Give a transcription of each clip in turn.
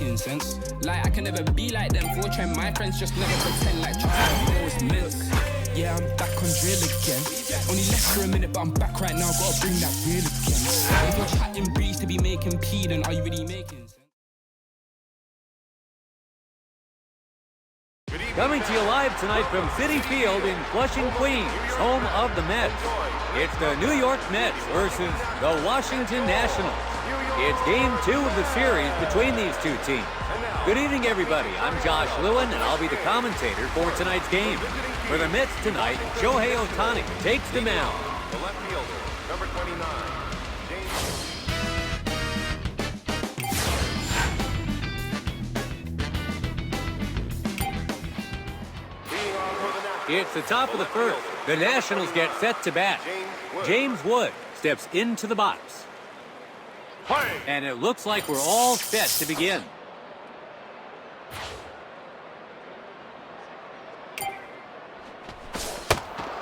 In sense, like I can never be like them. For trying my friends just never pretend like trust me was mince. Yeah, I'm back on drill again. Only left for a minute, but I'm back right now. Gotta bring that real again. If you're chatting breeze to be making pee, then are you really making sense? Coming to you live tonight from Citi Field in Flushing, Queens, home of the Mets. It's the New York Mets versus the Washington Nationals. It's game 2 of the series between these two teams. Good evening, everybody. I'm Josh Lewin, and I'll be the commentator for tonight's game. For the Mets tonight, Shohei Ohtani takes the mound. The left fielder, number 29, It's the top of the first. The Nationals get set to bat. James Wood steps into the box. And it looks like we're all set to begin.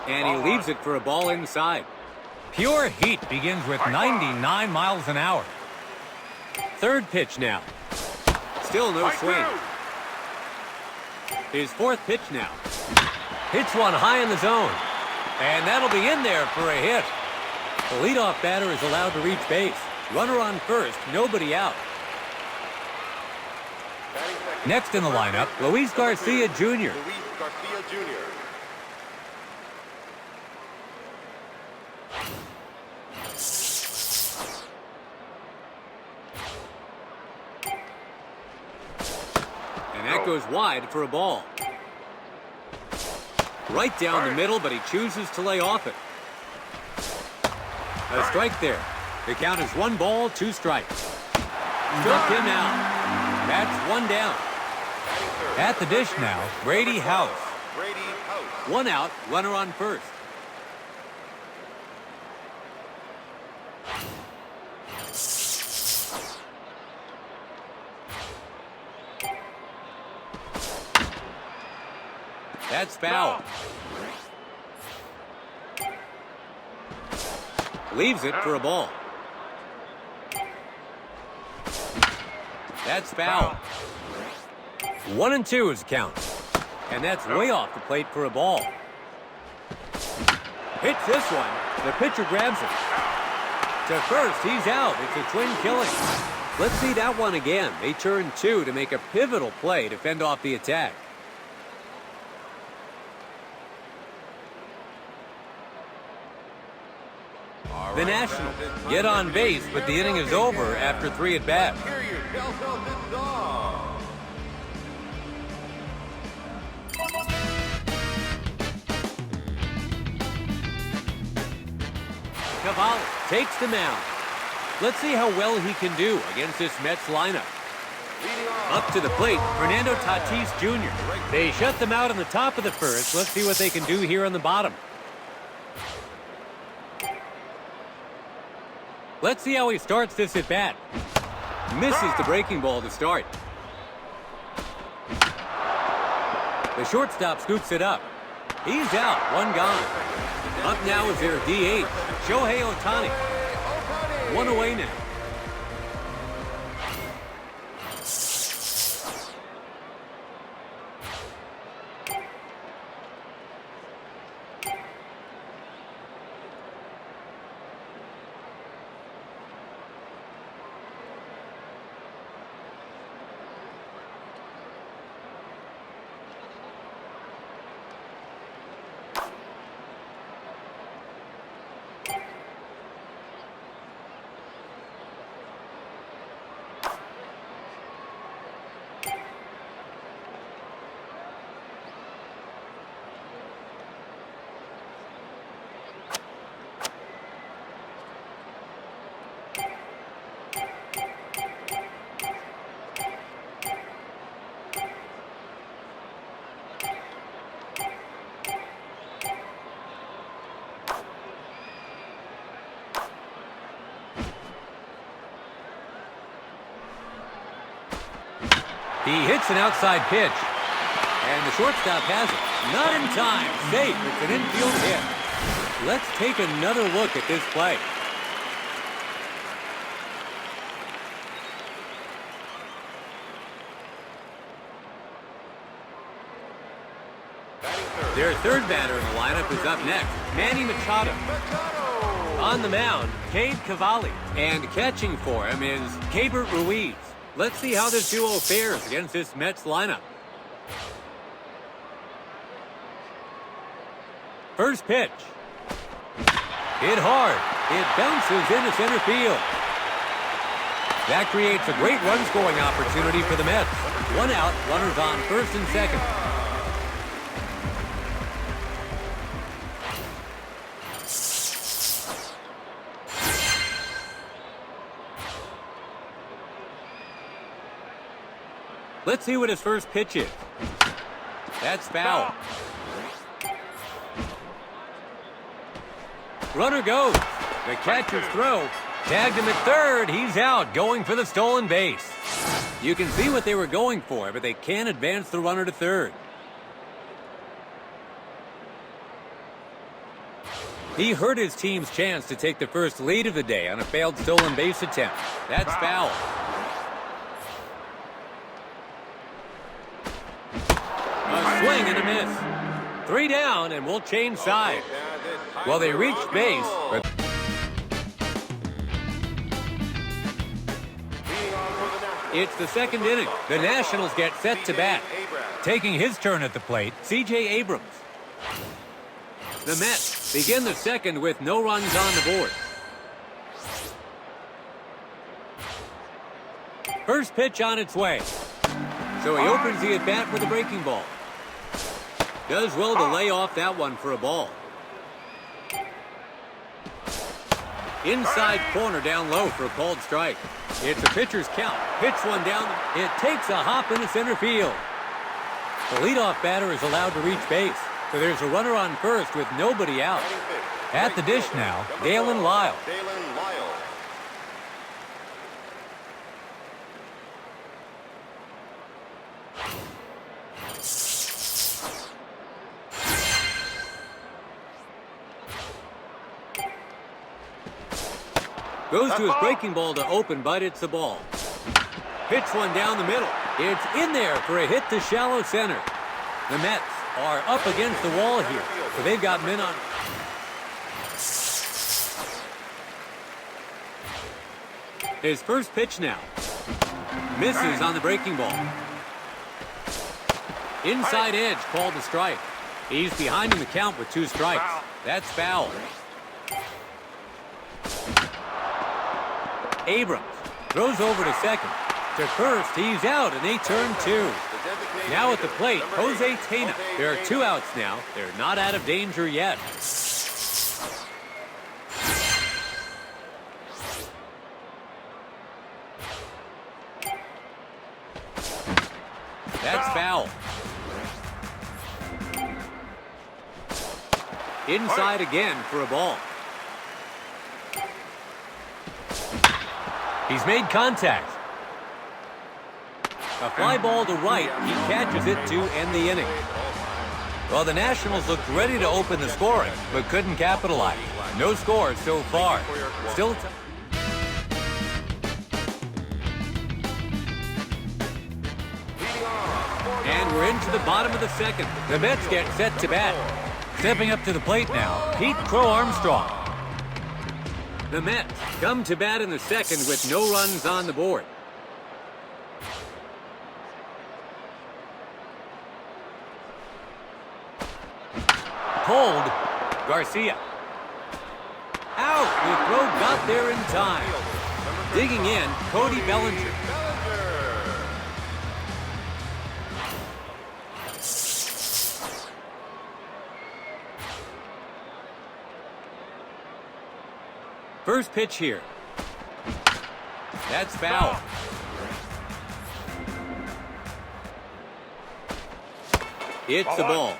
And he leaves it for a ball inside. Pure heat begins with 99 miles an hour. Third pitch now. Still no swing. His fourth pitch now. Hits one high in the zone. And that'll be in there for a hit. The leadoff batter is allowed to reach base. Runner on first, nobody out. Next in the lineup, Luis Garcia Jr. Luis Garcia Jr. And that goes wide for a ball. Right down the middle, but he chooses to lay off it. A strike there. The count is 1 ball, 2 strikes. Struck him out. That's 1 down. at the dish now, Brady House. 1 out, runner on first. That's foul. Leaves it for a ball. That's foul. 1-2 is the count. And that's way off the plate for a ball. Hits this one. The pitcher grabs it. To first, he's out. It's a twin killing. Let's see that one again. They turn 2 to make a pivotal play to fend off the attack. The Nationals get on base, but the inning is over after 3 at bats. Cavalli takes the mound. Let's see how well he can do against this Mets lineup. Up to the plate, Fernando Tatis Jr. They shut them out on the top of the first. Let's see what they can do here on the bottom. Let's see how he starts this at bat. Misses the breaking ball to start. The shortstop scoops it up. He's out, 1 gone. Up now is their DH, Shohei Ohtani. 1 away now. He hits an outside pitch. And the shortstop has it. Not in time. Safe. It's an infield hit. Let's take another look at this play. Batting third. Their third batter in the lineup is up next, Manny Machado. On the mound, Cade Cavalli. And catching for him is Keibert Ruiz. Let's see how this duo fares against this Mets lineup. First pitch. Hit hard. It bounces into center field. That creates a great run-scoring opportunity for the Mets. One out, runners on first and second. Let's see what his first pitch is. That's foul. Runner goes. The catcher's throw. Tagged him at third. He's out, going for the stolen base. You can see what they were going for, but they can't advance the runner to third. He hurt his team's chance to take the first lead of the day on a failed stolen base attempt. That's foul. A swing and a miss. 3 down, and we'll change sides. Well, they reached base, but it's the second inning. The Nationals get set to bat. Taking his turn at the plate, C.J. Abrams. The Mets begin the second with no runs on the board. First pitch on its way. So he opens the at-bat with a breaking ball. Does well to lay off that one for a ball. Inside corner down low for a called strike. It's a pitcher's count. Hits one down. It takes a hop into center field. The leadoff batter is allowed to reach base. So there's a runner on first with nobody out. at the dish now, Dalen Lyle. Dalen Lyle. Goes to his breaking ball to open, but it's a ball. Hits one down the middle. It's in there for a hit to shallow center. The Mets are up against the wall here, so they've got men on. His first pitch now. Misses on the breaking ball. Inside edge called a strike. He's behind in the count with 2 strikes. That's foul. Abrams throws over to second. To first, he's out, and they turn 2. Now at the plate, Jose Tena. There are 2 outs now. They're not out of danger yet. That's foul. Inside again for a ball. He's made contact. A fly ball to right. He catches it to end the inning. Well, the Nationals looked ready to open the scoring, but couldn't capitalize. No scores so far. Still And we're into the bottom of the second. The Mets get set to bat. stepping up to the plate now, Pete Crow Armstrong. The Mets come to bat in the second with no runs on the board. Pulled. Garcia. Out. The throw got there in time. Digging in, Cody Bellinger. First pitch here. That's foul. It's a ball.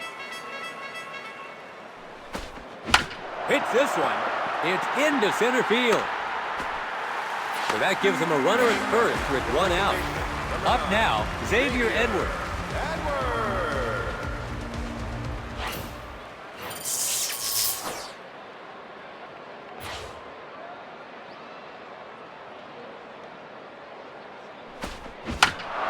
Hits this one. It's into center field. So that gives him a runner at first with 1 out. Up now, Xavier Edwards.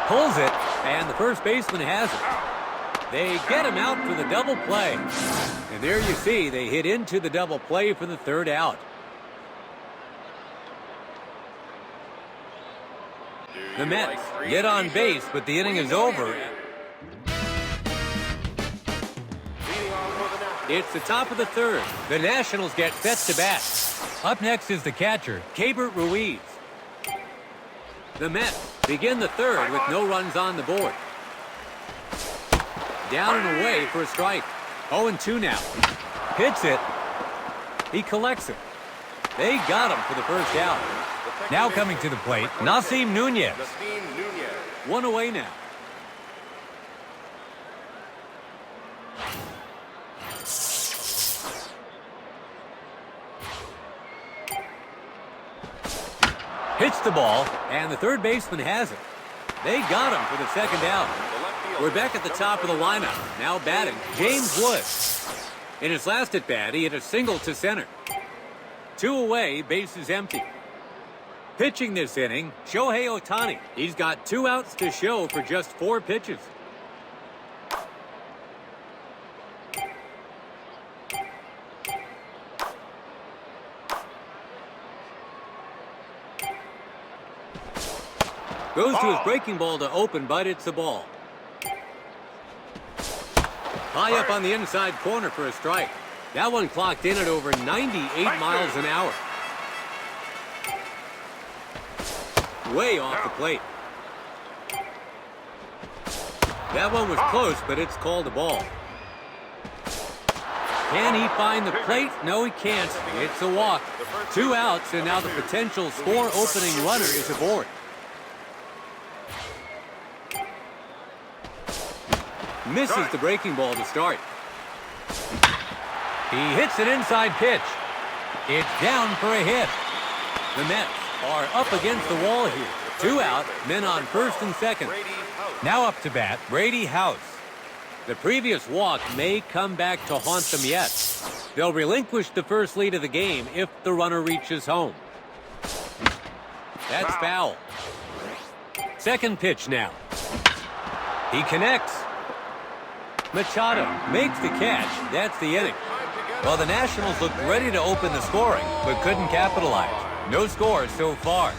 Pulls it, and the first baseman has it. They get him out for the double play. And there you see, they hit into the double play for the third out. The Mets get on base, but the inning is over. It's the top of the third. The Nationals get set to bat. Up next is the catcher, Keibert Ruiz. The Mets begin the third with no runs on the board. Down and away for a strike. 0-2 now. Hits it. He collects it. They got him for the first out. Now coming to the plate, Nasim Nunez. One away now. Hits the ball, and the third baseman has it. They got him for the second out. We're back at the top of the lineup. Now batting, James Wood. In his last at-bat, he hit a single to center. 2 away, bases empty. Pitching this inning, Shohei Ohtani. He's got 2 outs to show for just 4 pitches. Goes to his breaking ball to open, but it's a ball. High up on the inside corner for a strike. That one clocked in at over 98 miles an hour. Way off the plate. That one was close, but it's called a ball. Can he find the plate? No, he can't. It's a walk. 2 outs, and now the potential score-opening runner is aboard. Misses the breaking ball to start. He hits an inside pitch. It's down for a hit. The Mets are up against the wall here. 2 out, men on first and second. Now up to bat, Brady House. The previous walk may come back to haunt them yet. They'll relinquish the first lead of the game if the runner reaches home. That's foul. Second pitch now. He connects. Machado makes the catch. That's the inning. Well, the Nationals looked ready to open the scoring, but couldn't capitalize. No scores so far.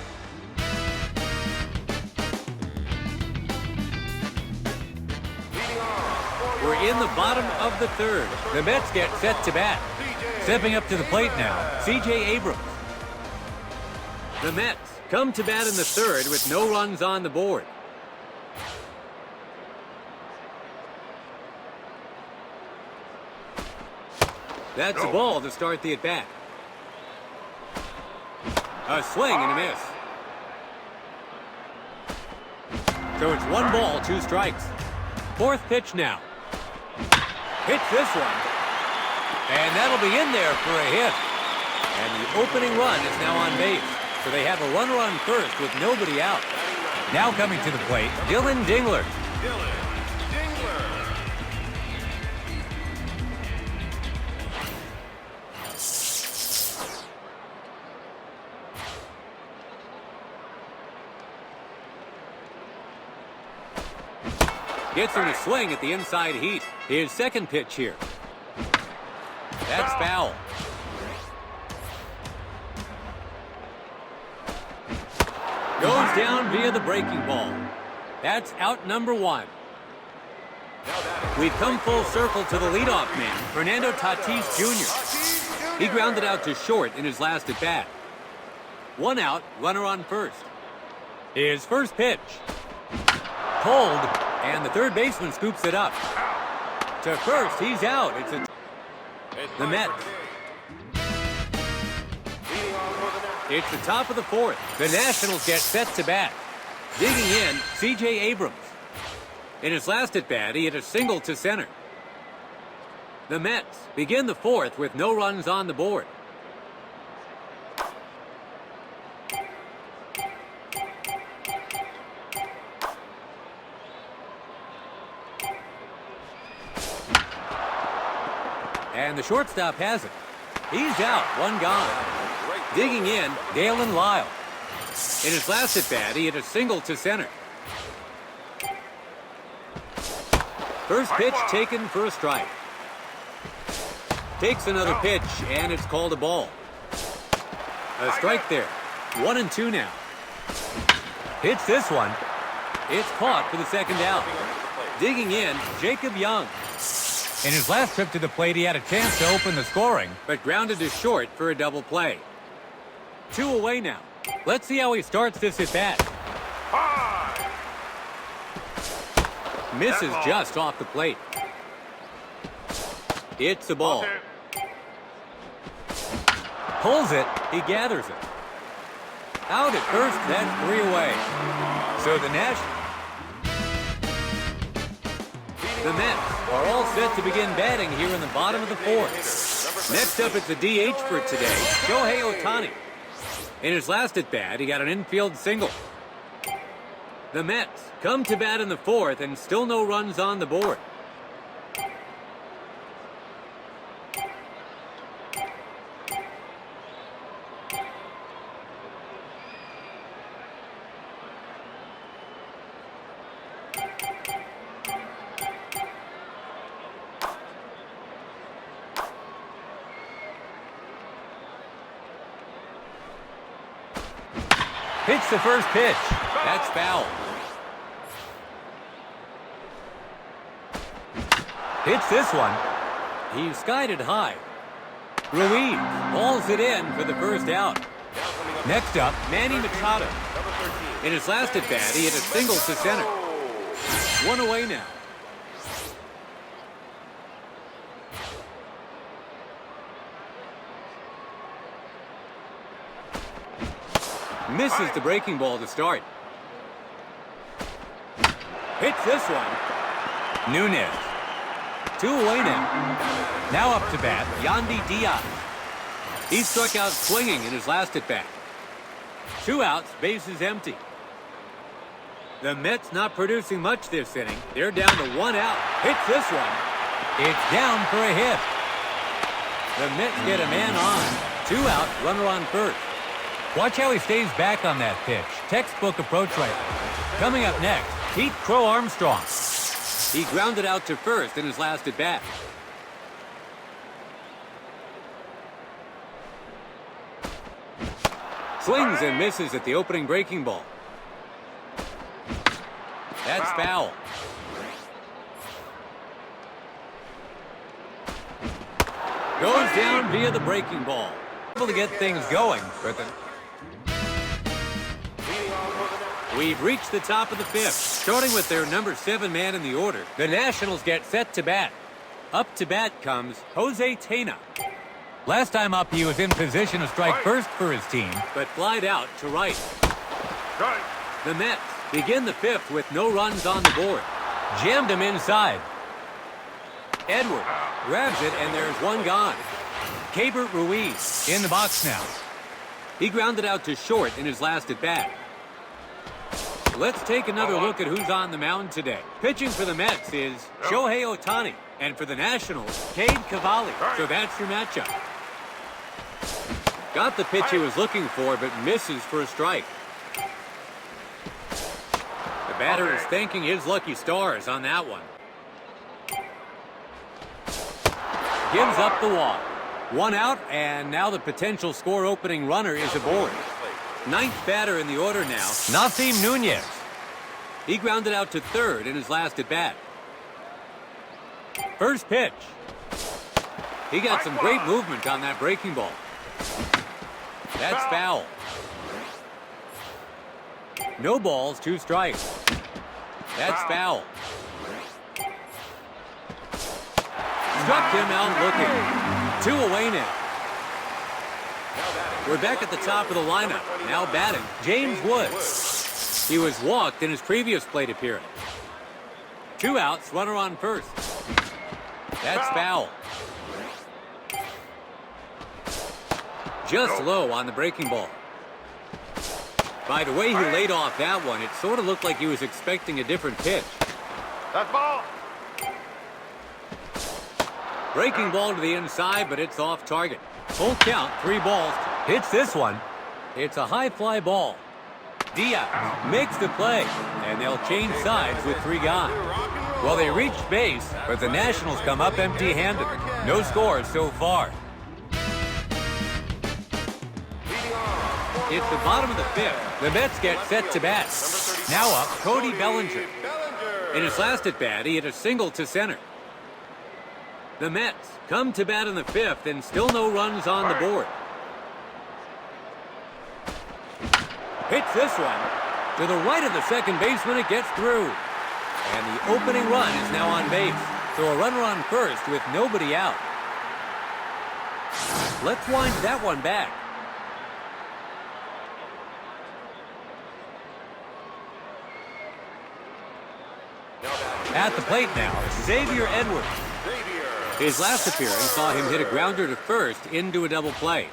We're in the bottom of the third. The Mets get set to bat. Stepping up to the plate now, C.J. Abrams. The Mets come to bat in the third with no runs on the board. That's a ball to start the at-bat. A swing and a miss. So it's 1 ball, 2 strikes. Fourth pitch now. Hits this one. And that'll be in there for a hit. And the opening run is now on base. So they have a runner on first with nobody out. Now coming to the plate, Dylan Dingler. Gets him to swing at the inside heat. His second pitch here. That's foul. Goes down via the breaking ball. That's out number 1. We've come full circle to the leadoff man, Fernando Tatis Jr. He grounded out to short in his last at-bat. 1 out, runner on first. His first pitch. Pulled. And the third baseman scoops it up. To first, he's out. The Mets. It's the top of the fourth. The Nationals get set to bat. Digging in, C.J. Abrams. In his last at-bat, he hit a single to center. The Mets begin the fourth with no runs on the board. And the shortstop has it. He's out, 1 gone. Digging in, Dalen Lyle. In his last at-bat, he hit a single to center. First pitch taken for a strike. Takes another pitch, and it's called a ball. A strike there. 1-2 now. Hits this one. It's caught for the second out. Digging in, Jacob Young. In his last trip to the plate, he had a chance to open the scoring, but grounded to short for a double play. 2 away now. Let's see how he starts this at bat. Misses just off the plate. It's a ball. Pulls it. He gathers it. Out at first, that's 3 away. So the Mets are all set to begin batting here in the bottom of the 4th. Next up, it's a DH for today, Shohei Ohtani. In his last at-bat, he got an infield single. The Mets come to bat in the 4th and still no runs on the board. Hits the first pitch. That's foul. Hits this one. He skied it high. Ruiz hauls it in for the first out. Next up, Manny Machado. In his last at-bat, he hit a single to center. 1 away now. Misses the breaking ball to start. Hits this one. Nunez. 2 away now. Now up to bat, Yandy Diaz. He struck out swinging in his last at-bat. 2 outs, bases empty. The Mets not producing much this inning. They're down to 1 out. Hits this one. It's down for a hit. The Mets get a man on. 2 out, runner on first. watch how he stays back on that pitch. Textbook approach right there. Coming up next, Pete Crow Armstrong. He grounded out to first in his last at-bat. Swings and misses at the opening breaking ball. That's foul. Goes down via the breaking ball. Able to get things going, but we've reached the top of the fifth. Starting with their number 7 man in the order, the Nationals get set to bat. Up to bat comes Jose Tena. Last time up, he was in position to strike first for his team, but flied out to right. The Mets begin the fifth with no runs on the board. jammed him inside. Edward grabs it, and there's one gone. Keibert Ruiz In the box now. He grounded out to short in his last at-bat. Let's take another look at who's on the mound today. Pitching for the Mets is Shohei Ohtani, and for the Nationals, Cade Cavalli. So that's your matchup. Got the pitch he was looking for, but misses for a strike. The batter is thanking his lucky stars on that one. Gives up the walk. 1 out, and now the potential score opening runner is aboard. 9th batter in the order now. Nasim Nunez. He grounded out to third in his last at-bat. First pitch. He got some great movement on that breaking ball. That's foul. No balls, 2 strikes. That's foul. Struck him out looking. 2 away now. We're back at the top of the lineup. Now batting, James Woods. He was walked in his previous plate appearance. 2 outs, runner on first. That's foul. Just low on the breaking ball. By the way he laid off that one, it sort of looked like he was expecting a different pitch. That's ball. Breaking ball to the inside, but it's off target. Full count, 3 balls. Hits this one. It's a high fly ball. Diaz makes the play, and they'll change sides with 3 gone. Well, they reached base, but the Nationals come up empty-handed. No scores so far. It's the bottom of the fifth. The Mets get set to bat. Now up, Cody Bellinger. In his last at-bat, he hit a single to center. The Mets come to bat in the fifth, and still no runs on the board. Hits this one. To the right of the second baseman, it gets through. And the opening run is now on base. So a runner on first with nobody out. Let's wind that one back. At the plate now, Xavier Edwards. His last appearance saw him hit a grounder to first into a double play.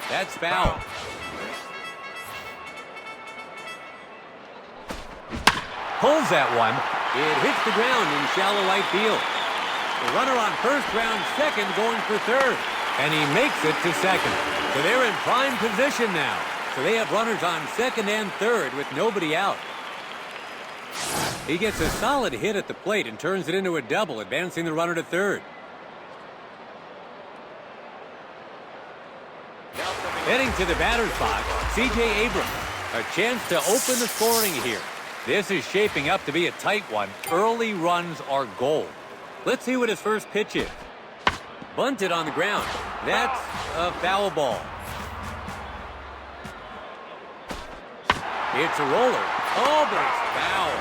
That's foul. Pulls that one. It hits the ground in shallow right field. The runner on first, round second, going for third. And he makes it to second. So they're in prime position now. So they have runners on second and third with nobody out. He gets a solid hit at the plate and turns it into a double, advancing the runner to third. Heading to the batter's box, C.J. Abrams. A chance to open the scoring here. This is shaping up to be a tight one. Early runs are gold. Let's see what his first pitch is. Bunted on the ground. That's a foul ball. It's a roller. Oh, but it's foul.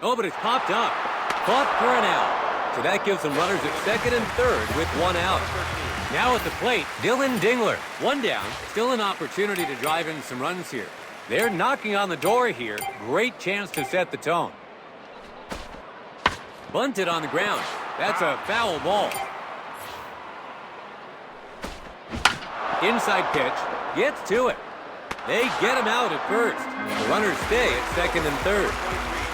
Oh, but it's popped up. Caught for an out. So that gives them runners at second and third with one out. Now at the plate, Dylan Dingler. One down. Still an opportunity to drive in some runs here. They're knocking on the door here. Great chance to set the tone. Bunted on the ground. That's a foul ball. Inside pitch. Gets to it. They get him out at first. The runners stay at second and third.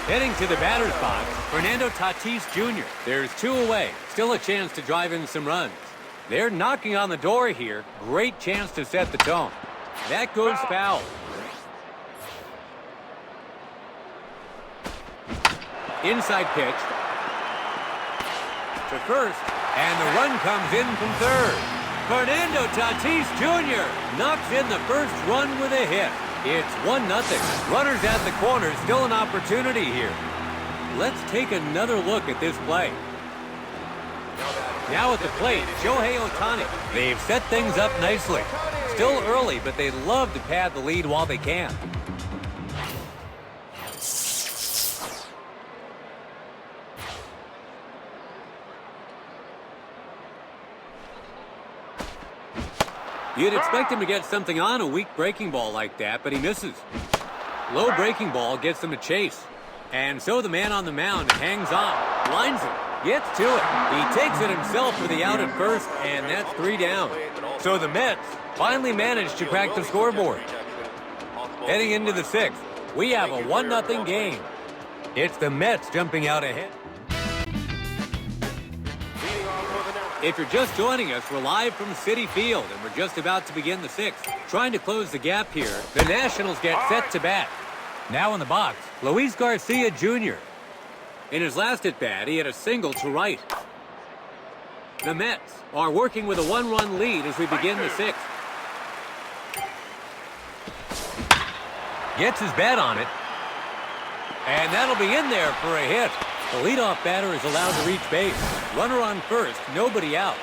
Heading to the batter's box, Fernando Tatis Jr. There's two away. Still a chance to drive in some runs. They're knocking on the door here. Great chance to set the tone. That goes foul. Inside pitch. To first. And the run comes in from third. Fernando Tatis Jr. knocks in the first run with a hit. It's 1-0. Runners at the corner. Still an opportunity here. Let's take another look at this play. Now at the plate, Shohei Ohtani. They've set things up nicely. Still early, but they love to pad the lead while they can. You'd expect him to get something on a weak breaking ball like that, but he misses. Low breaking ball gets him a chase. And so the man on the mound hangs on, lines it, gets to it. He takes it himself for the out at first, and that's 3 down. So the Mets finally managed to crack the scoreboard. Heading into the 6th, we have a 1-0 game. It's the Mets jumping out ahead. If you're just joining us, we're live from Citi Field, and we're just about to begin the 6th. Trying to close the gap here, the Nationals get set to bat. Now in the box, Luis Garcia Jr. In his last at-bat, he had a single to right. The Mets are working with a 1-run lead as we begin the 6th. Gets his bat on it. And that'll be in there for a hit. The leadoff batter is allowed to reach base. Runner on first, nobody out.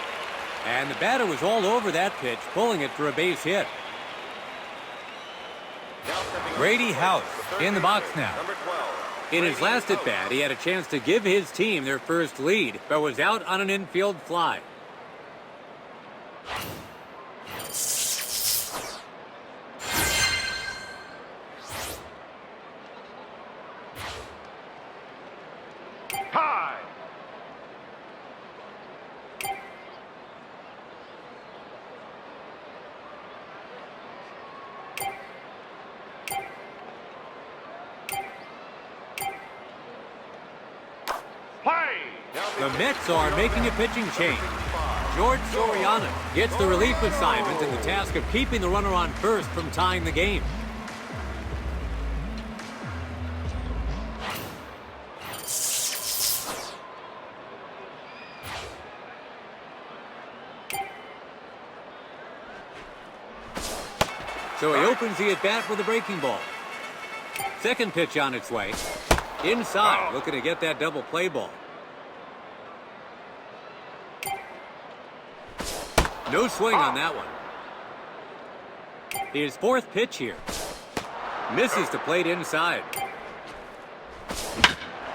And the batter was all over that pitch, pulling it for a base hit. Grady House in the box now. In his last at-bat, he had a chance to give his team their first lead, but was out on an infield fly. The Mets are making a pitching change. George Soriano gets the relief assignment and the task of keeping the runner on first from tying the game. So he opens the at-bat with a breaking ball. Second pitch on its way. Inside, looking to get that double play ball. No swing on that one. His fourth pitch here. Misses the plate inside.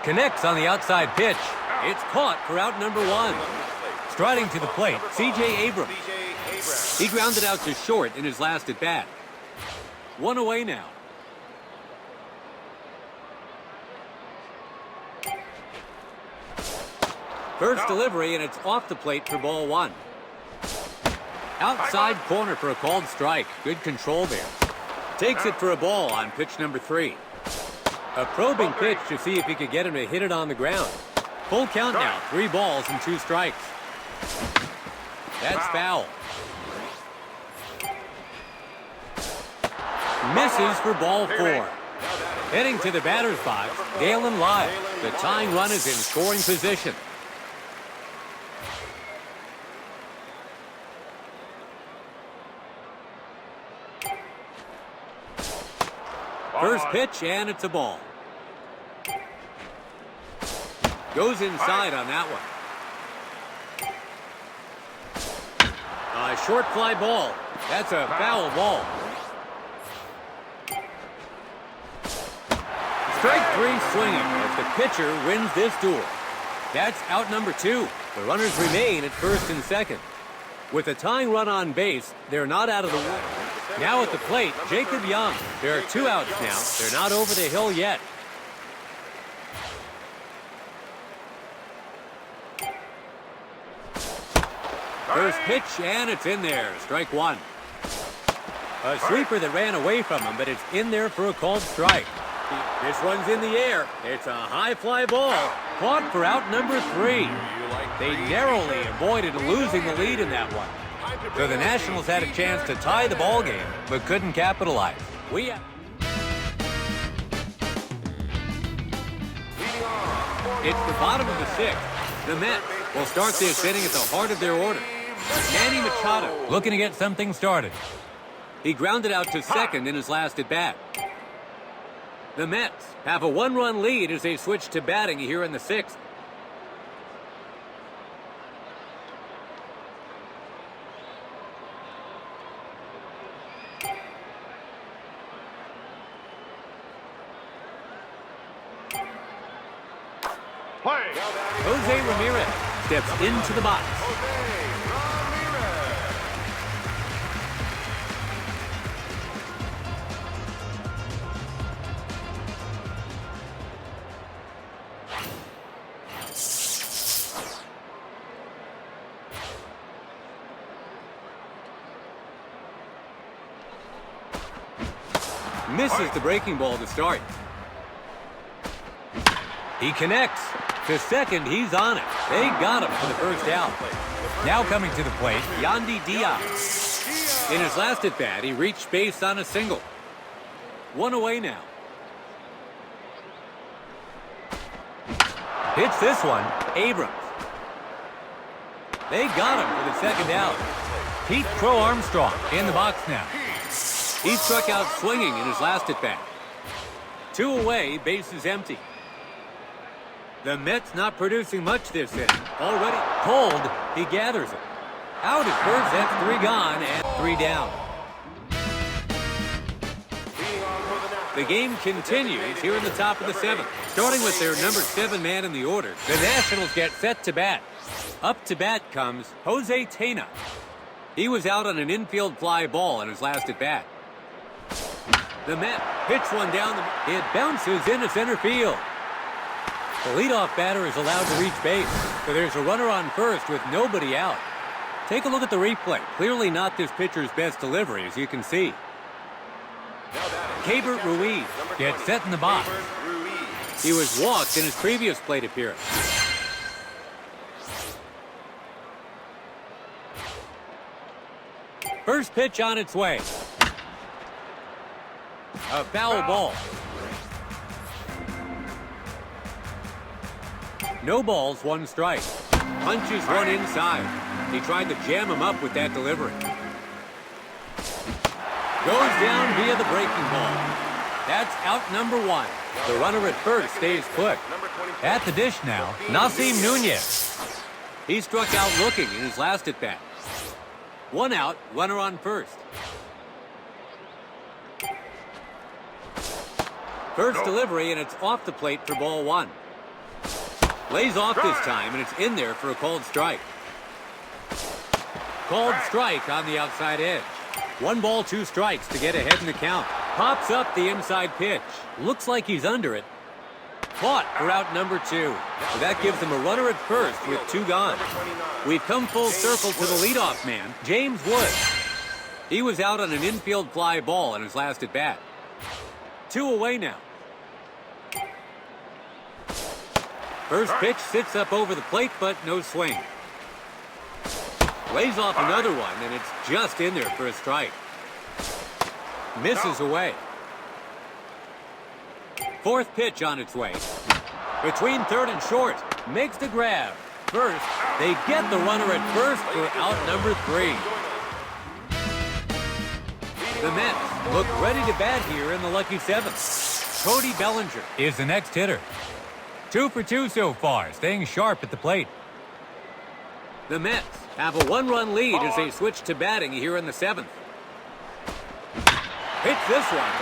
Connects on the outside pitch. It's caught for out number one. Striding to the plate, C.J. Abrams. He grounded out to short in his last at-bat. One away now. First delivery, and it's off the plate for ball one. Outside corner for a called strike. Good control there. Takes it for a ball on pitch number 3. A probing pitch to see if he could get him to hit it on the ground. Full count now. 3 balls and 2 strikes. That's foul. Misses for ball 4. Heading to the batter's box, Dalen Lyle. The tying run is in scoring position. First pitch, and it's a ball. Goes inside on that one. A short fly ball. That's a foul ball. Strike 3 swinging as the pitcher wins this duel. That's out number 2. The runners remain at first and second. With a tying run on base, they're not out of the woods. Now at the plate, Jacob Young. There are 2 outs now. They're not over the hill yet. First pitch, and it's in there. Strike 1. A sweeper that ran away from him, but it's in there for a called strike. This one's in the air. It's a high fly ball. Caught for out number 3. They narrowly avoided losing the lead in that one. So the Nationals had a chance to tie the ball game, but couldn't capitalize. It's the bottom of the 6th. The Mets will start this inning at the heart of their order. Manny Machado looking to get something started. He grounded out to second in his last at-bat. The Mets have a 1-run lead as they switch to batting here in the 6th. Jose Ramirez steps into the box. Misses the breaking ball to start. He connects. To second, he's on it. They got him for the first out. Now coming to the plate, Yandy Diaz. In his last at-bat, he reached base on a single. 1 away now. Hits this one, Abrams. They got him for the second out. Pete Crow Armstrong in the box now. He struck out swinging in his last at-bat. 2 away, base is empty. The Mets not producing much this inning. Already cold, he gathers it. Out at first, that's 3 gone and 3 down. The game continues here in the top of the 7th. Starting with their number 7 man in the order, the Nationals get set to bat. Up to bat comes Jose Tena. He was out on an infield fly ball in his last at bat. The Mets hits one down. It bounces into center field. The leadoff batter is allowed to reach base, so there's a runner on first with nobody out. Take a look at the replay. Clearly not this pitcher's best delivery, as you can see. Keibert Ruiz gets set in the box. He was walked in his previous plate appearance. First pitch on its way. A foul ball. No balls, one strike. Punches one inside. He tried to jam him up with that delivery. Goes down via the breaking ball. That's out number one. The runner at first stays put. At the dish now, Nasim Nunez. He struck out looking in his last at-bat. One out, runner on first. First delivery, and it's off the plate for ball one. Lays off this time, and it's in there for a called strike. Called strike on the outside edge. 1 ball, 2 strikes to get ahead in the count. Pops up the inside pitch. Looks like he's under it. Caught for out number 2. So that gives him a runner at first with 2 gone. We've come full circle to the leadoff man, James Wood. He was out on an infield fly ball in his last at bat. 2 away now. First pitch sits up over the plate, but no swing. Lays off another one, and it's just in there for a strike. Misses away. Fourth pitch on its way. Between third and short. Makes the grab. First, they get the runner at first for out number 3. The Mets look ready to bat here in the lucky 7th. Cody Bellinger Is the next hitter. 2 for 2 so far, staying sharp at the plate. The Mets have a 1-run lead as they switch to batting here in the 7th. Hits this one.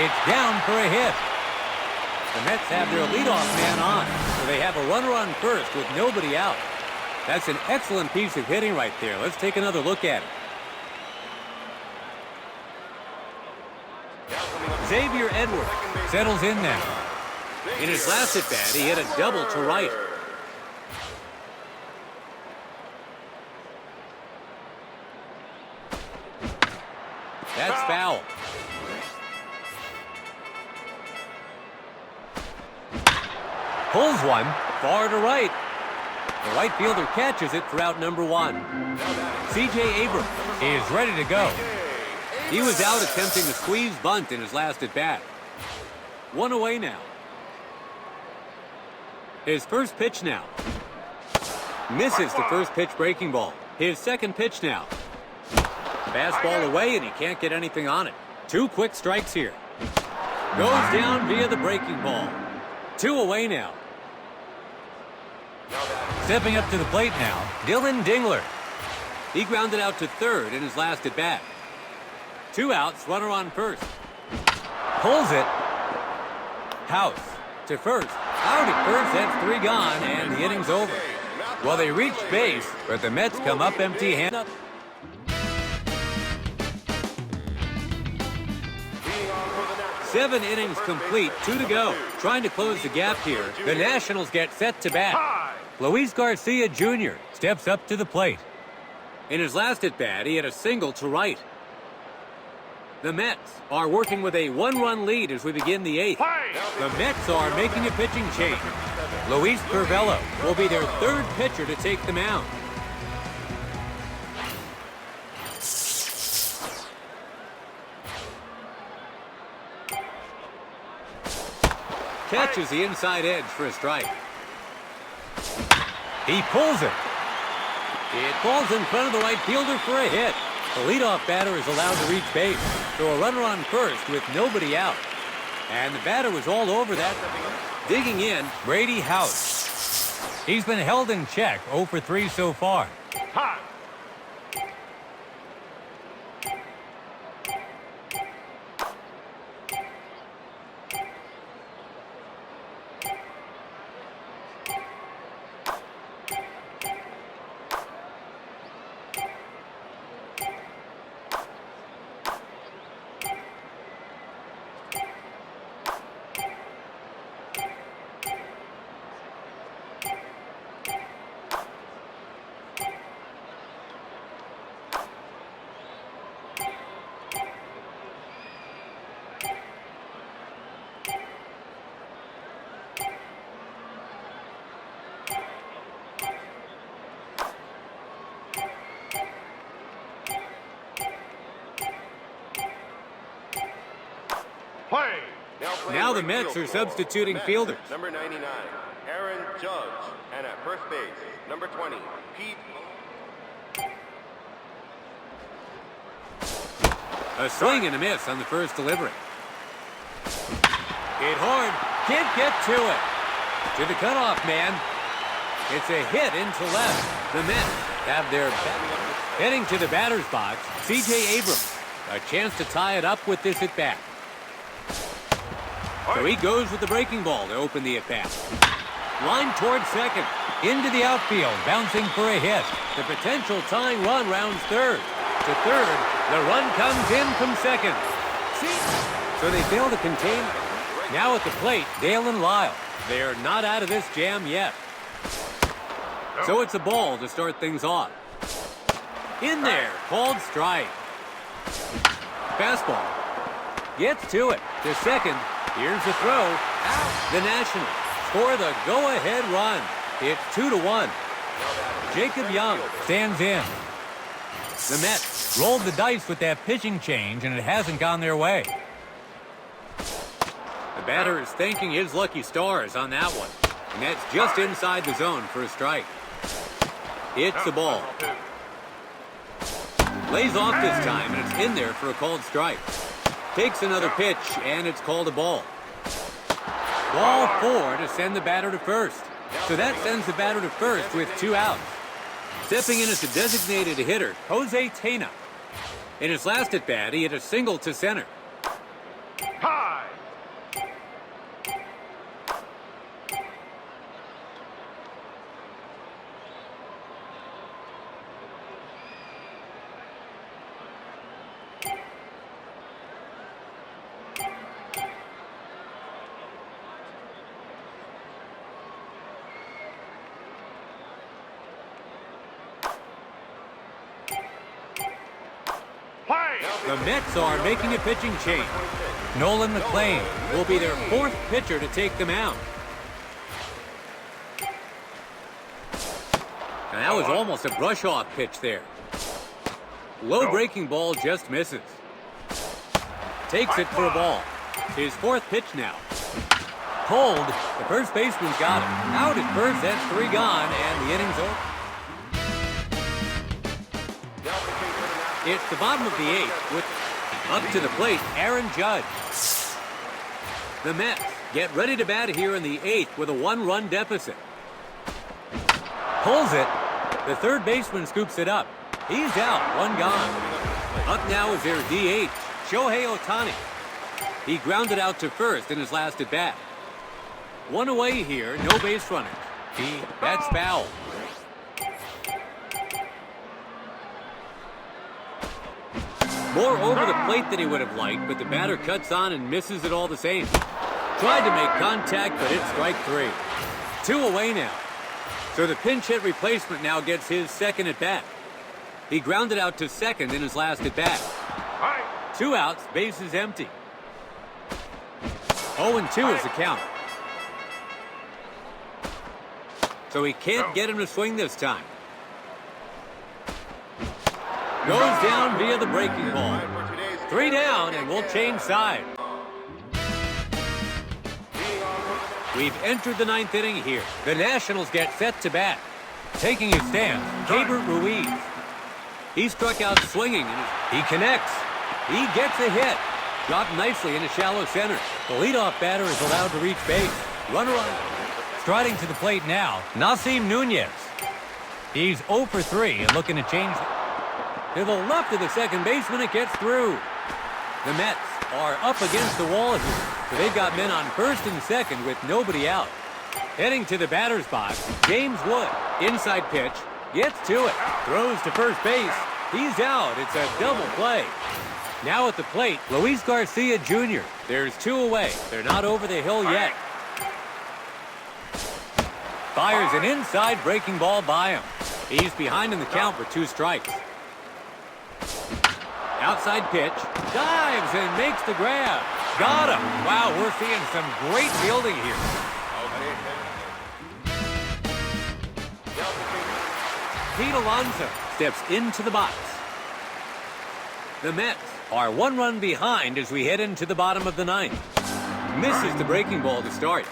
It's down for a hit. The Mets have their leadoff man on, so they have a runner on first with nobody out. That's an excellent piece of hitting right there. Let's take another look at it. Xavier Edwards Settles in now. in his last at bat, he hit a double to right. That's foul. Pulls one. Far to right. The right fielder catches it for out number 1. C.J. Abrams Is ready to go. He was out attempting a squeeze bunt in his last at bat. 1 away now. His first pitch now. Misses the first pitch breaking ball. His second pitch now. Fastball away, and he can't get anything on it. 2 quick strikes here. Goes down via the breaking ball. 2 away now. Stepping up to the plate now, Dylan Dingler. He grounded out to third in his last at bat. 2 outs, runner on first. Pulls it. House to first. Out at first, that's 3 gone, and the inning's over. Well, they reached base, but the Mets come up empty-handed. 7 innings complete, 2 to go. Trying to close the gap here. The Nationals get set to bat. Luis Garcia Jr. steps up to the plate. In his last at bat, he had a single to right. The Mets are working with a 1-run lead as we begin the 8th. The Mets are making a pitching change. Luis Curvello will be their 3rd pitcher to take the mound. Catches the inside edge for a strike. He pulls it. It falls in front of the right fielder for a hit. The leadoff batter is allowed to reach base, so a runner on first with nobody out. And the batter was all over that. Digging in, Brady House. He's been held in check, 0 for 3 so far. Play. Now the Mets are substituting fielders. Number 99, Aaron Judge. And at first base, number 20, Pete. A swing and a miss on the first delivery. Hit hard. Can't get to it. To the cutoff man. It's a hit into left. The Mets have their heading to the batter's box. C.J. Abrams. A chance to tie it up with this at-bat. So he goes with the breaking ball to open the at-bat. Line towards second. Into the outfield. Bouncing for a hit. The potential tying run rounds third. To third. The run comes in from second. So they fail to contain. Now at the plate, Dale and Lyle. They're not out of this jam yet. So it's a ball to start things off. In there, called strike. Fastball. Gets to it. To second. Here's the throw. Out. The Nationals score the go-ahead run. It's 2-1. Jacob Young stands in. The Mets rolled the dice with that pitching change, and it hasn't gone their way. The batter is thanking his lucky stars on that one. And that's just inside the zone for a strike. It's the ball. Lays off this time, and it's in there for a called strike. Takes another pitch, and it's called a ball. Ball 4 to send the batter to first. So that sends the batter to first with 2 outs. Stepping in as a designated hitter, Jose Tena. In his last at-bat, he hit a single to center. High. The Mets are making a pitching change. Nolan McLean will be their 4th pitcher to take them out. And that was almost a brush-off pitch there. Low breaking ball just misses. Takes it for a ball. His 4th pitch now. Pulled. The first baseman's got him. Out at first, that's 3 gone, and the inning's over. It's the bottom of the 8th with up to the plate, Aaron Judge. The Mets get ready to bat here in the 8th with a 1-run deficit. Pulls it. The third baseman scoops it up. He's out, 1 gone. Up now is their DH, Shohei Ohtani. He grounded out to first in his last at-bat. 1 away here, no base runners. That's foul. More over the plate than he would have liked, but the batter cuts on and misses it all the same. Tried to make contact, but it's strike 3. 2 away now. So the pinch hit replacement now gets his 2nd at-bat. He grounded out to second in his last at-bat. 2 outs, bases empty. 0-2 is the count. So he can't get him to swing this time. Goes down via the breaking ball. 3 down, and we'll change side. We've entered the 9th inning here. The Nationals get set to bat. Taking his stance, Keibert Ruiz. He struck out swinging, and he connects. He gets a hit. Dropped nicely into shallow center. The leadoff batter is allowed to reach base. Runner on. Striding to the plate now, Nasim Nunez. He's 0 for 3 and looking to change it. To the left of the second baseman, it gets through. The Mets are up against the wall here, so they've got men on first and second with nobody out. Heading to the batter's box, James Wood. Inside pitch, gets to it, throws to first base. He's out. It's a double play. Now at the plate, Luis Garcia Jr. There's 2 away. They're not over the hill yet. Fires an inside breaking ball by him. He's behind in the count for 2 strikes. Outside pitch, dives and makes the grab. Got him. Wow, we're seeing some great fielding here. Pete Alonso steps into the box. The Mets are 1 run behind as we head into the bottom of the ninth. Misses the breaking ball to start.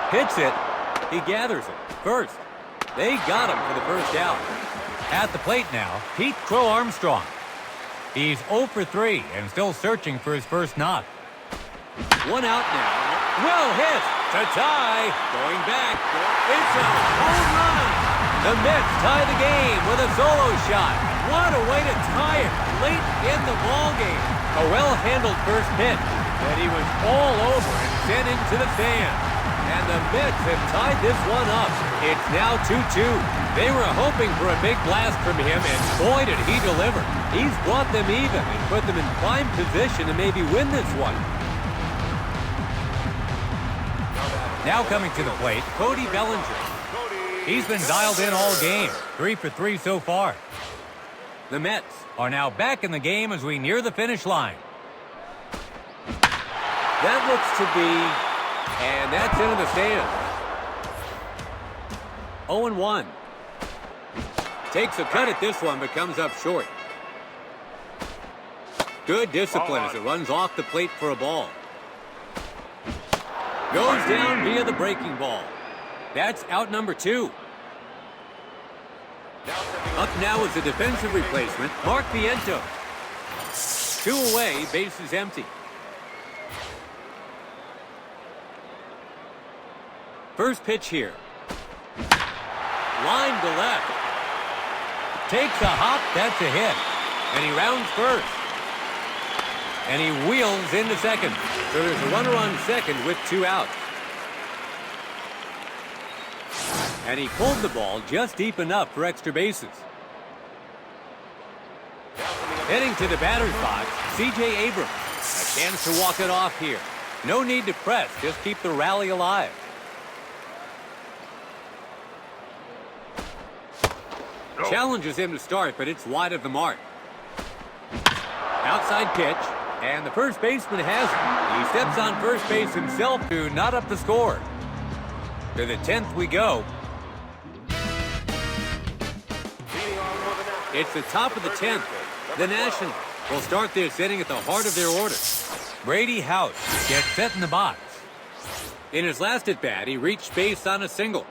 Hits it. He gathers it. First. They got him for the first out. At the plate now, Pete Crow Armstrong. He's 0 for 3 and still searching for his first knock. 1 out now. Well hit to tie. Going back. It's a home run. The Mets tie the game with a solo shot. What a way to tie it late in the ball game. A well-handled first pitch that he was all over and sent into the stands. And the Mets have tied this one up. It's now 2-2. They were hoping for a big blast from him, and boy did he deliver. He's brought them even and put them in prime position to maybe win this one. Now coming to the plate, Cody Bellinger. He's been dialed in all game, 3 for 3 so far. The Mets are now back in the game as we near the finish line. That looks to be, and that's into the stands. 0-1. Takes a cut at this one, but comes up short. Good discipline as it runs off the plate for a ball. Goes down via the breaking ball. That's out number 2. Up now is the defensive replacement, Mark Piento. 2 away, bases empty. First pitch here. Line to left. Takes a hop, that's a hit. And he rounds first. And he wheels into second. So there's a runner on second with 2 outs. And he pulled the ball just deep enough for extra bases. Heading to the batter's box, C.J. Abrams. A chance to walk it off here. No need to press, just keep the rally alive. Challenges him to start, but it's wide of the mark. Outside pitch, and the first baseman has it. He steps on first base himself to knot up the score. To the 10th we go. It's the top of the 10th. The Nationals will start this inning at the heart of their order. Brady House gets set in the box. In his last at-bat, he reached base on a single.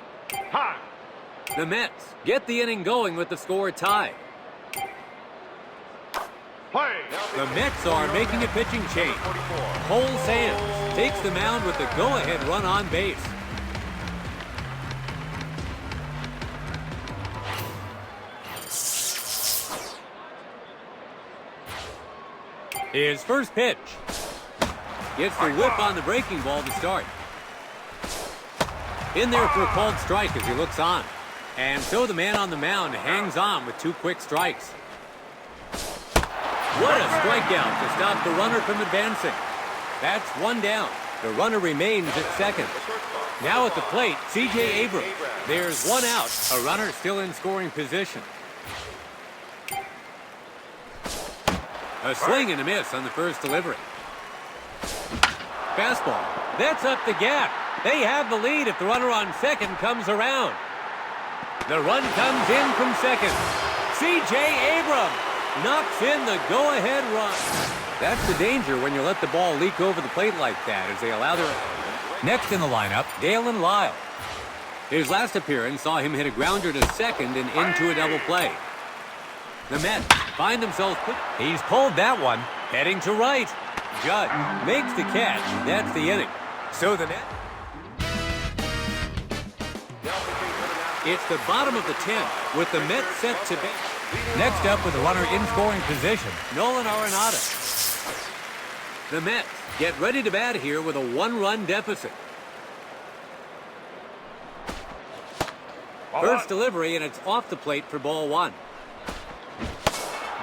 The Mets get the inning going with the score tied. The Mets are making a pitching change. Cole Sands takes the mound with the go-ahead run on base. His first pitch. Gets the whip on the breaking ball to start. In there for a called strike as he looks on. And so the man on the mound hangs on with 2 quick strikes. What a strikeout to stop the runner from advancing. That's 1 down. The runner remains at second. Now at the plate, C.J. Abrams. There's 1 out. A runner still in scoring position. A swing and a miss on the first delivery. Fastball. That's up the gap. They have the lead if the runner on second comes around. The run comes in from second. C.J. Abrams knocks in the go-ahead run. That's the danger when you let the ball leak over the plate like that as they allow their... Next in the lineup, Dalen Lyle. His last appearance saw him hit a grounder to second and into a double play. The Mets find themselves... He's pulled that one. Heading to right. Judge makes the catch. That's the inning. So the net... It's the bottom of the 10th with the Mets set to base. next up with a runner in scoring position, Nolan Arenado. The Mets get ready to bat here with a 1-run deficit. First delivery, and it's off the plate for ball 1.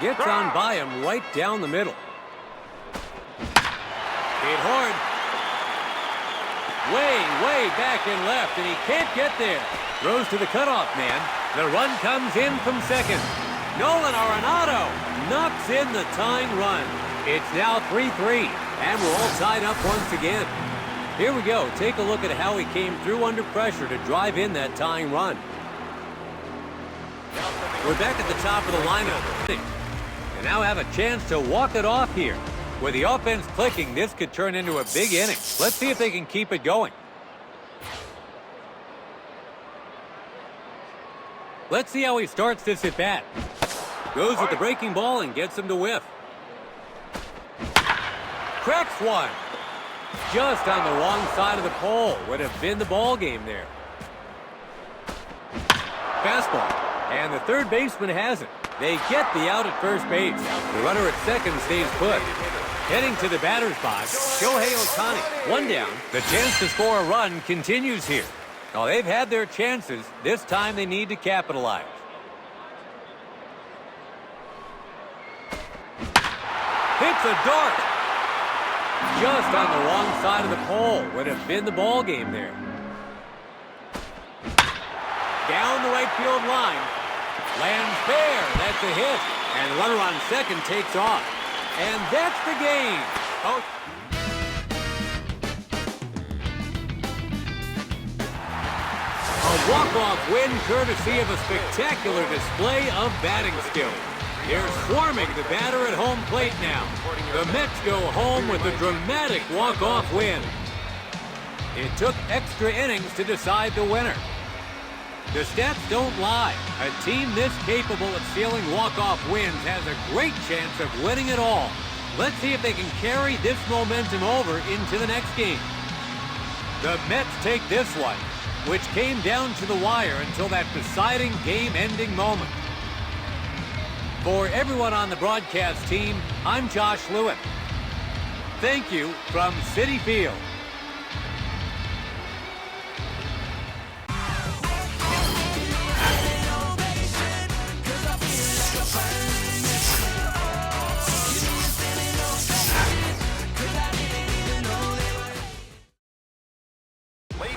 Gets on by him right down the middle. Hit hard. Way back and left, and he can't get there. Throws to the cutoff man. The run comes in from second. Nolan Arenado knocks in the tying run. It's now 3-3, and we're all tied up once again. Here we go. Take a look at how he came through under pressure to drive in that tying run. We're back at the top of the lineup. And now have a chance to walk it off here. With the offense clicking, this could turn into a big inning. Let's see if they can keep it going. Let's see how he starts this at bat. Goes with the breaking ball and gets him to whiff. Cracks one. Just on the wrong side of the pole. Would have been the ball game there. Fastball. And the third baseman has it. They get the out at first base. The runner at second stays put. Heading to the batter's box, Shohei Ohtani. One down. The chance to score a run continues here. Now, they've had their chances. This time they need to capitalize. Hits a dart. Just on the wrong side of the pole. Would have been the ball game there. Down the right field line. Lands fair. That's a hit. And the runner on second takes off. And that's the game. Oh. A walk-off win courtesy of a spectacular display of batting skill. They're swarming the batter at home plate now. The Mets go home with a dramatic walk-off win. It took extra innings to decide the winner. The stats don't lie. A team this capable of stealing walk-off wins has a great chance of winning it all. Let's see if they can carry this momentum over into the next game. The Mets take this one, which came down to the wire until that deciding game-ending moment. For everyone on the broadcast team, I'm Josh Lewitt. Thank you from Citi Field.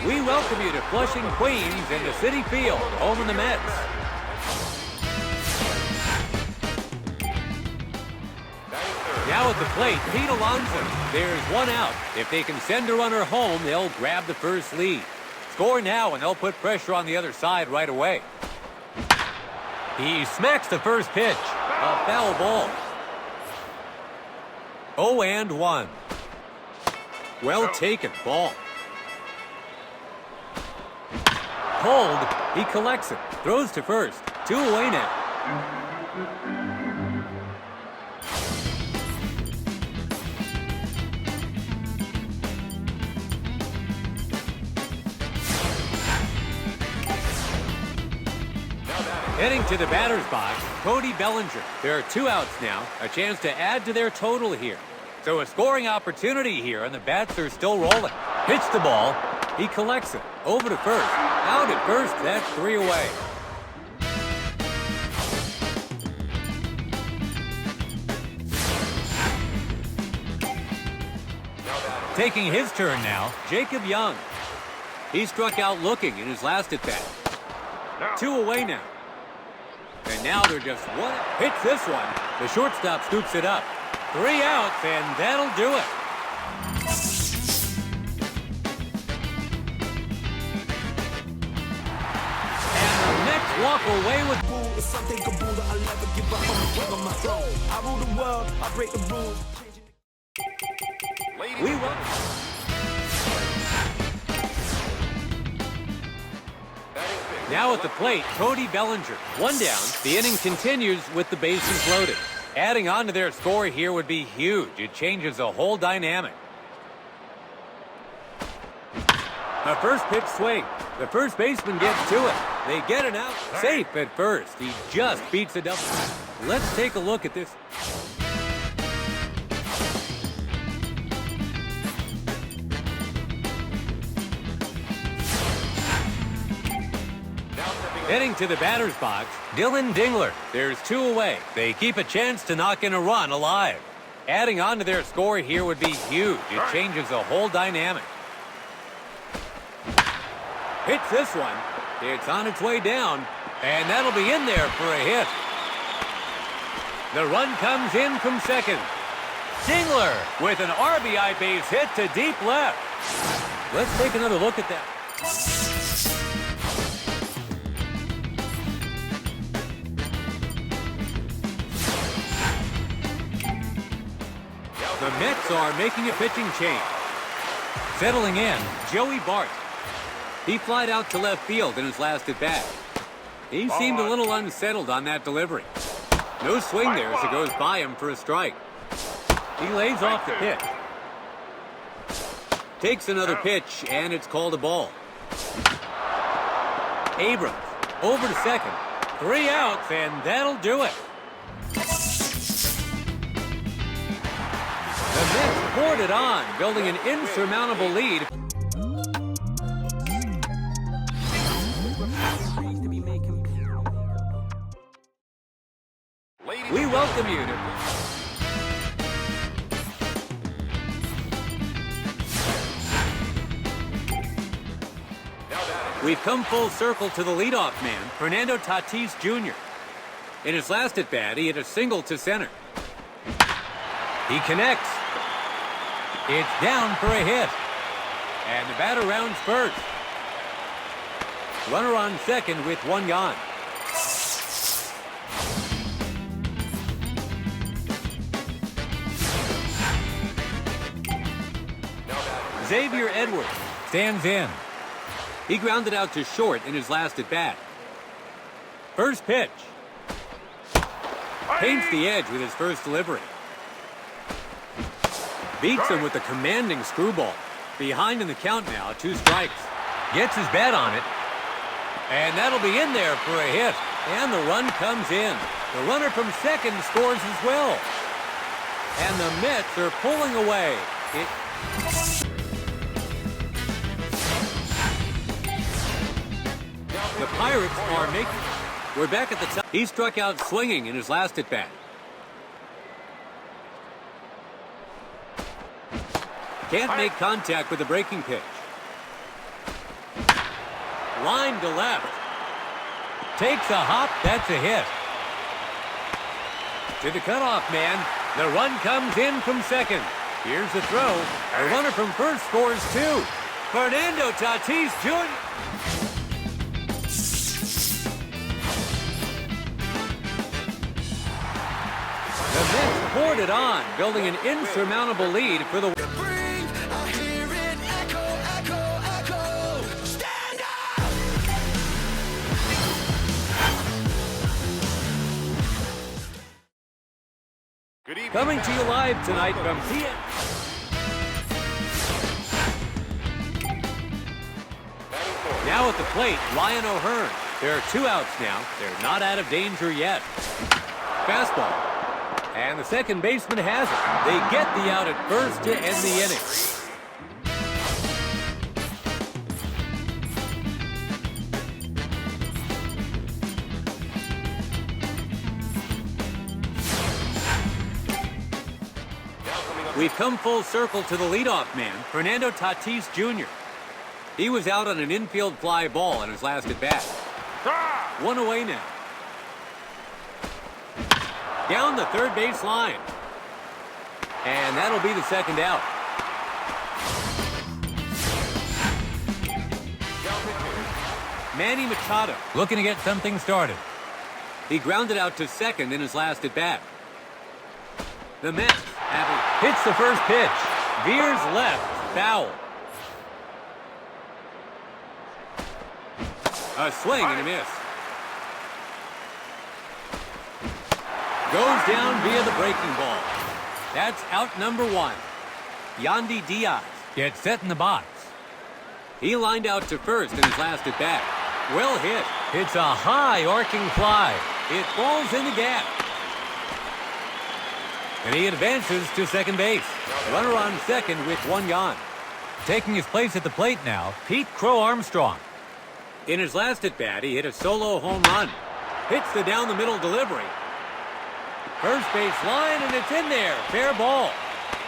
We welcome you to Flushing, Queens, and the Citi Field, home of the Mets. Now at the plate, Pete Alonso. There's one out. If they can send a runner home, they'll grab the first lead. Score now, and they'll put pressure on the other side right away. He smacks the first pitch. A foul ball. 0-1. Well taken. Ball. Pulled. He collects it. Throws to first. 2 away now. Heading to the batter's box, Cody Bellinger. There are 2 outs now. A chance to add to their total here. So a scoring opportunity here, and the bats are still rolling. Hits the ball. He collects it. Over to first. Out at first. That's 3 away. Taking his turn now, Jacob Young. He struck out looking in his last at bat. 2 away now. And now they're just one. Hits this one. The shortstop scoops it up. 3 outs, and that'll do it. Walk away with we will. Now at the plate, Cody Bellinger. 1 down. The inning continues with the bases loaded. Adding on to their score here would be huge. It changes the whole dynamic. A first pitch swing. The first baseman gets to it. They get it out. Safe at first. He just beats a double. Let's take a look at this. Heading to the batter's box, Dylan Dingler. There's 2 away. They keep a chance to knock in a run alive. Adding on to their score here would be huge. It changes the whole dynamic. Hits this one. It's on its way down, and that'll be in there for a hit. The run comes in from second. Dingler with an RBI base hit to deep left. Let's take another look at that. The Mets are making a pitching change. Settling in, Joey Bart. He flied out to left field in his last at-bat. He seemed a little unsettled on that delivery. No swing there as it goes by him for a strike. He lays off the pitch. Takes another pitch, and it's called a ball. Abrams over to second. 3 outs, and that'll do it. The Mets poured it on, building an insurmountable lead. We welcome you to... We've come full circle to the leadoff man, Fernando Tatis Jr. In his last at-bat, he hit a single to center. He connects. It's down for a hit. And the batter rounds first. Runner on second with 1 gone. Xavier Edwards stands in. He grounded out to short in his last at-bat. First pitch. Paints the edge with his first delivery. Beats him with a commanding screwball. Behind in the count now, 2 strikes. Gets his bat on it. And that'll be in there for a hit. And the run comes in. The runner from second scores as well. And the Mets are pulling away. The Pirates are making... We're back at the top. He struck out swinging in his last at-bat. Can't make contact with the breaking pitch. Line to left. Takes a hop. That's a hit. To the cutoff man. The run comes in from second. Here's the throw. A runner from first scores 2. Fernando Tatis Jr. The Mets poured it on, building an insurmountable lead for the... Good evening. Coming to you live tonight from PM. Now at the plate, Ryan O'Hearn. There are 2 outs now. They're not out of danger yet. Fastball. And the second baseman has it. They get the out at first to end the inning. We've come full circle to the leadoff man, Fernando Tatis Jr. He was out on an infield fly ball in his last at-bat. 1 away now. Down the third base line. And that'll be the second out. Manny Machado looking to get something started. He grounded out to second in his last at-bat. The Mets hits the first pitch. Veers left. Foul. A swing and a miss. Goes down via the breaking ball. That's out number 1. Yandy Diaz gets set in the box. He lined out to first in his last at-bat. Well hit. It's a high arcing fly. It falls in the gap. And he advances to second base. Runner on second with 1 gone. Taking his place at the plate now, Pete Crow Armstrong. In his last at-bat, he hit a solo home run. Hits the down-the-middle delivery. First base line, and it's in there. Fair ball.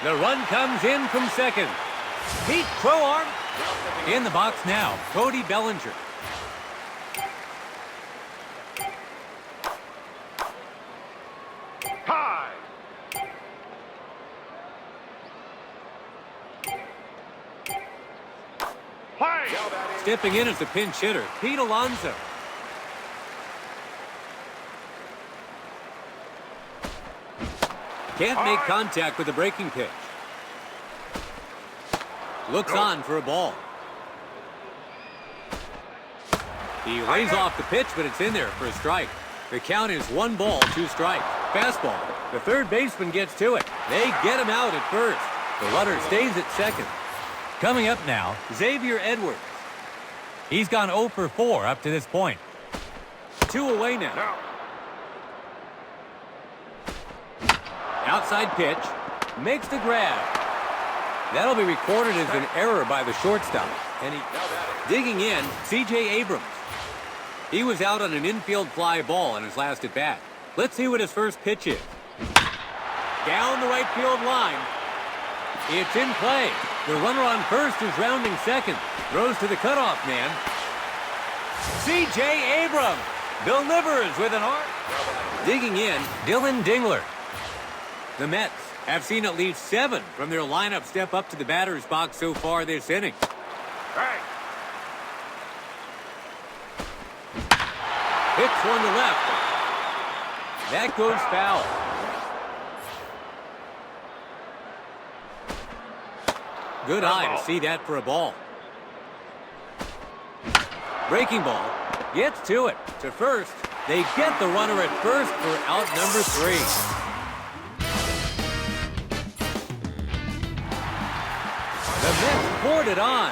The run comes in from second. Pete Crow in the box now. Cody Bellinger. High. Stepping in as the pinch hitter, Pete Alonso. Can't make contact with the breaking pitch. looks on for a ball. He lays off the pitch, but it's in there for a strike. The count is 1 ball, 2 strikes. Fastball. The third baseman gets to it. They get him out at first. The runner stays at second. Coming up now, Xavier Edwards. he's gone 0 for 4 up to this point. 2 away now. Outside pitch. Makes the grab. That'll be recorded as an error by the shortstop. And digging in, C.J. Abrams. He was out on an infield fly ball in his last at bat. Let's see what his first pitch is. Down the right field line. It's in play. The runner on first is rounding second. Throws to the cutoff man. C.J. Abrams delivers with an arc. Digging in, Dylan Dingler. The Mets have seen at least 7 from their lineup step up to the batter's box so far this inning. Hits one to left. That goes foul. Good eye to see that for a ball. Breaking ball. Gets to it. To first. They get the runner at first for out number 3. The Mets poured it on.